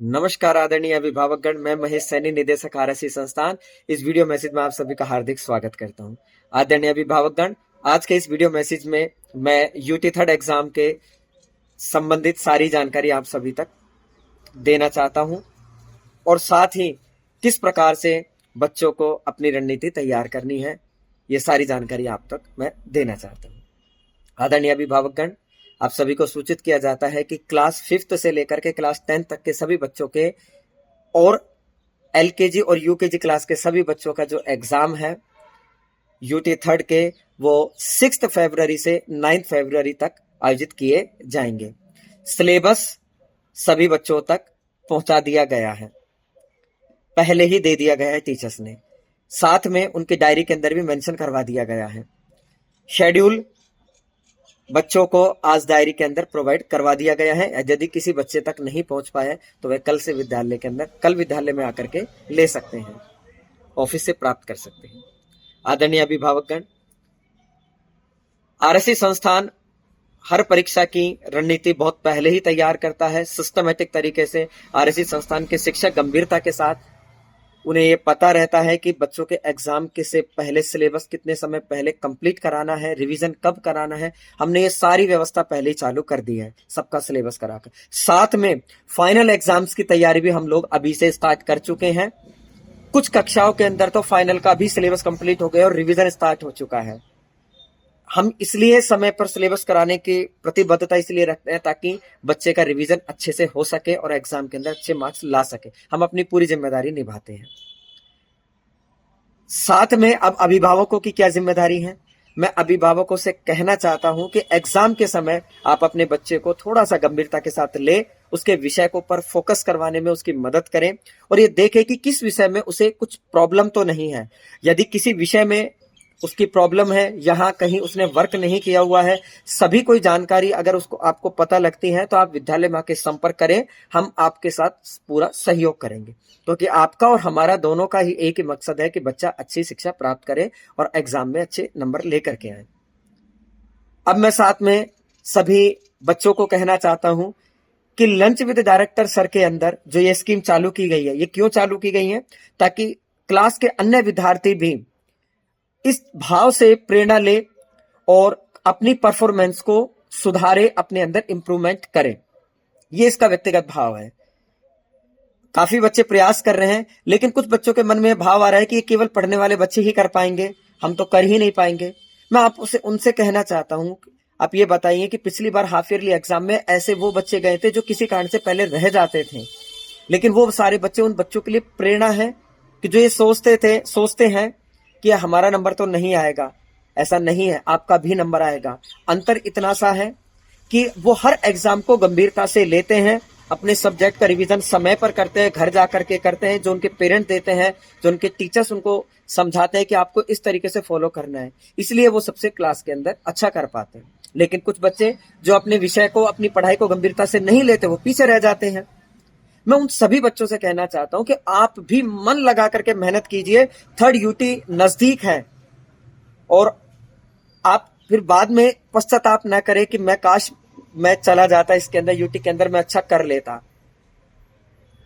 नमस्कार आदरणीय अभिभावकगण, मैं महेश सैनी, निदेशक आरएससी संस्थान। इस वीडियो मैसेज में आप सभी का हार्दिक स्वागत करता हूं। आदरणीय अभिभावकगण, आज के इस वीडियो मैसेज में मैं यूटी थर्ड एग्जाम के संबंधित सारी जानकारी आप सभी तक देना चाहता हूं और साथ ही किस प्रकार से बच्चों को अपनी रणनीति तैयार करनी है, ये सारी जानकारी आप तक मैं देना चाहता हूं। आदरणीय अभिभावकगण, आप सभी को सूचित किया जाता है कि क्लास 5th से लेकर के क्लास 10th तक के सभी बच्चों के और एलकेजी और यूकेजी क्लास के सभी बच्चों का जो एग्जाम है यूटी थर्ड के, वो 6 फरवरी से 9 फरवरी तक आयोजित किए जाएंगे। सिलेबस सभी बच्चों तक पहुंचा दिया गया है, पहले ही दे दिया गया है टीचर्स ने। साथ में उनकी डायरी के अंदर भी मेंशन करवा दिया गया है। शेड्यूल बच्चों को आज डायरी के अंदर प्रोवाइड करवा दिया गया है। यदि किसी बच्चे तक नहीं पहुंच पाए तो वह कल विद्यालय में आकर के ले सकते हैं, ऑफिस से प्राप्त कर सकते हैं। आदरणीय अभिभावकगण, आरएससी संस्थान हर परीक्षा की रणनीति बहुत पहले ही तैयार करता है। सिस्टमेटिक तरीके से आरएससी संस्थान के शिक्षक गंभीरता के साथ, उन्हें ये पता रहता है कि बच्चों के एग्जाम के से पहले सिलेबस कितने समय पहले कंप्लीट कराना है, रिवीजन कब कराना है। हमने ये सारी व्यवस्था पहले ही चालू कर दी है, सबका सिलेबस कराकर। साथ में फाइनल एग्जाम्स की तैयारी भी हम लोग अभी से स्टार्ट कर चुके हैं। कुछ कक्षाओं के अंदर तो फाइनल का भी सिलेबस कंप्लीट हो गया और रिवीजन स्टार्ट हो चुका है। हम इसलिए समय पर सिलेबस कराने की प्रतिबद्धता इसलिए रखते हैं ताकि बच्चे का रिवीजन अच्छे से हो सके और एग्जाम के अंदर अच्छे मार्क्स ला सके। हम अपनी पूरी जिम्मेदारी निभाते हैं। साथ में अब अभिभावकों की क्या जिम्मेदारी है, मैं अभिभावकों से कहना चाहता हूं कि एग्जाम के समय आप अपने बच्चे को थोड़ा सा गंभीरता के साथ ले, उसके विषय को पर फोकस करवाने में उसकी मदद करें और ये देखें कि किस विषय में उसे कुछ प्रॉब्लम तो नहीं है। यदि किसी विषय में उसकी प्रॉब्लम है, यहाँ कहीं उसने वर्क नहीं किया हुआ है, सभी कोई जानकारी अगर उसको आपको पता लगती है तो आप विद्यालय में आके संपर्क करें। हम आपके साथ पूरा सहयोग करेंगे, क्योंकि आपका और हमारा दोनों का ही एक ही मकसद है कि बच्चा अच्छी शिक्षा प्राप्त करे और एग्जाम में अच्छे नंबर लेकर के आए। अब मैं साथ में सभी बच्चों को कहना चाहता हूं कि लंच विद डायरेक्टर सर के अंदर जो ये स्कीम चालू की गई है, ये क्यों चालू की गई है, ताकि क्लास के अन्य विद्यार्थी भी इस भाव से प्रेरणा ले और अपनी परफॉर्मेंस को सुधारे, अपने अंदर इंप्रूवमेंट करे। ये इसका व्यक्तिगत भाव है। काफी बच्चे प्रयास कर रहे हैं, लेकिन कुछ बच्चों के मन में भाव आ रहा है कि ये केवल पढ़ने वाले बच्चे ही कर पाएंगे, हम तो कर ही नहीं पाएंगे। मैं आप उनसे कहना चाहता हूं, आप ये बताइए कि पिछली बार हाफ ईयरली एग्जाम में ऐसे वो बच्चे गए थे जो किसी कारण से पहले रह जाते थे, लेकिन वो सारे बच्चे उन बच्चों के लिए प्रेरणा है कि जो ये सोचते हैं कि हमारा नंबर तो नहीं आएगा। ऐसा नहीं है, आपका भी नंबर आएगा। अंतर इतना सा है कि वो हर एग्जाम को गंभीरता से लेते हैं, अपने सब्जेक्ट का रिवीजन समय पर करते हैं, घर जाकर के करते हैं, जो उनके पेरेंट देते हैं, जो उनके टीचर्स उनको समझाते हैं कि आपको इस तरीके से फॉलो करना है, इसलिए वो सबसे क्लास के अंदर अच्छा कर पाते हैं। लेकिन कुछ बच्चे जो अपने विषय को, अपनी पढ़ाई को गंभीरता से नहीं लेते, वो पीछे रह जाते हैं। मैं उन सभी बच्चों से कहना चाहता हूं कि आप भी मन लगा करके मेहनत कीजिए। थर्ड यूटी नजदीक है और आप फिर बाद में पश्चाताप न करें कि मैं काश मैं चला जाता इसके अंदर, यूटी के अंदर मैं अच्छा कर लेता।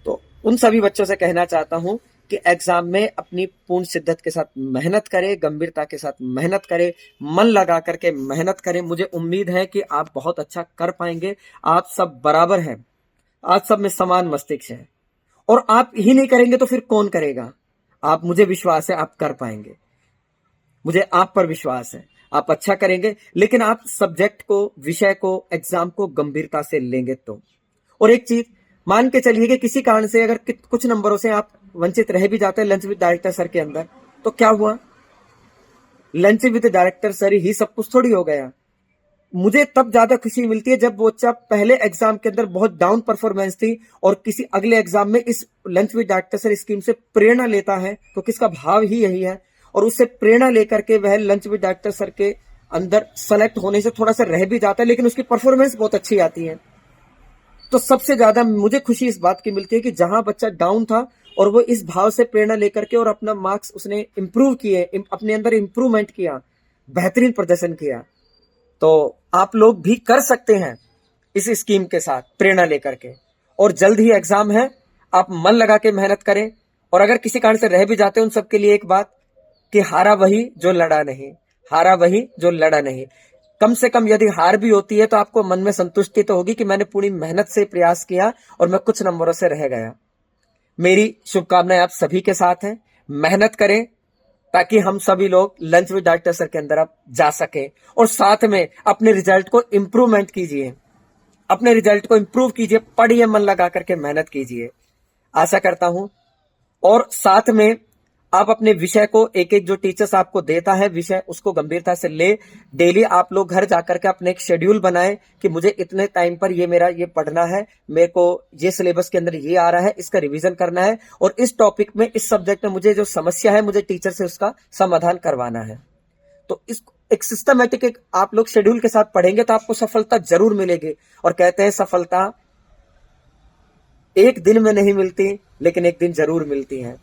तो उन सभी बच्चों से कहना चाहता हूं कि एग्जाम में अपनी पूर्ण शिद्दत के साथ मेहनत करें, गंभीरता के साथ मेहनत करें, मन लगा करके मेहनत करें। मुझे उम्मीद है कि आप बहुत अच्छा कर पाएंगे। आप सब बराबर हैं, आप सब में समान मस्तिष्क है और आप ही नहीं करेंगे तो फिर कौन करेगा। आप, मुझे विश्वास है आप कर पाएंगे, मुझे आप पर विश्वास है, आप अच्छा करेंगे। लेकिन आप सब्जेक्ट को, विषय को, एग्जाम को गंभीरता से लेंगे तो। और एक चीज मान के चलिए कि किसी कारण से अगर कुछ नंबरों से आप वंचित रह भी जाते हैं लंच विद डायरेक्टर सर के अंदर, तो क्या हुआ, लंच विद डायरेक्टर सर ही सब कुछ थोड़ी हो गया। मुझे तब ज्यादा खुशी मिलती है जब बच्चा पहले एग्जाम के अंदर बहुत डाउन परफॉर्मेंस थी और किसी अगले एग्जाम में इस lunch with director sir scheme से प्रेरणा लेता है, तो किसका भाव ही यही है। और उससे प्रेरणा लेकर के वह लंच विद डायरेक्टर सर के अंदर सेलेक्ट होने से थोड़ा सा रह भी जाता है, लेकिन उसकी परफॉर्मेंस बहुत अच्छी आती है। तो सबसे ज्यादा मुझे खुशी इस बात की मिलती है कि जहां बच्चा डाउन था और वो इस भाव से प्रेरणा लेकर के और अपना मार्क्स उसने इंप्रूव किए, अपने अंदर इंप्रूवमेंट किया, बेहतरीन प्रदर्शन किया। तो आप लोग भी कर सकते हैं इस स्कीम के साथ प्रेरणा लेकर के। और जल्द ही एग्जाम है, आप मन लगा के मेहनत करें। और अगर किसी कारण से रह भी जाते हैं, उन सबके लिए एक बात कि हारा वही जो लड़ा नहीं, हारा वही जो लड़ा नहीं। कम से कम यदि हार भी होती है तो आपको मन में संतुष्टि तो होगी कि मैंने पूरी मेहनत से प्रयास किया और मैं कुछ नंबरों से रह गया। मेरी शुभकामनाएं आप सभी के साथ हैं। मेहनत करें ताकि हम सभी लोग लंच विद डॉक्टर सर के अंदर आप जा सके, और साथ में अपने रिजल्ट को इंप्रूवमेंट कीजिए, अपने रिजल्ट को इंप्रूव कीजिए, पढ़िए, मन लगा करके मेहनत कीजिए। आशा करता हूं। और साथ में आप अपने विषय को, एक एक जो टीचर्स आपको देता है विषय, उसको गंभीरता से ले। डेली आप लोग घर जाकर के अपने एक शेड्यूल बनाएं कि मुझे इतने टाइम पर ये मेरा ये पढ़ना है, मेरे को ये सिलेबस के अंदर ये आ रहा है, इसका रिवीजन करना है, और इस टॉपिक में, इस सब्जेक्ट में मुझे जो समस्या है, मुझे टीचर से उसका समाधान करवाना है। तो इस एक सिस्टमेटिक एक आप लोग शेड्यूल के साथ पढ़ेंगे तो आपको सफलता जरूर मिलेगी। और कहते हैं सफलता एक दिन में नहीं मिलती, लेकिन एक दिन जरूर मिलती है।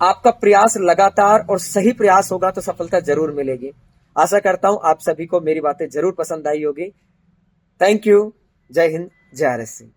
आपका प्रयास लगातार और सही प्रयास होगा तो सफलता जरूर मिलेगी। आशा करता हूं आप सभी को मेरी बातें जरूर पसंद आई होगी। Thank you. जय हिंद, जय आरएससी।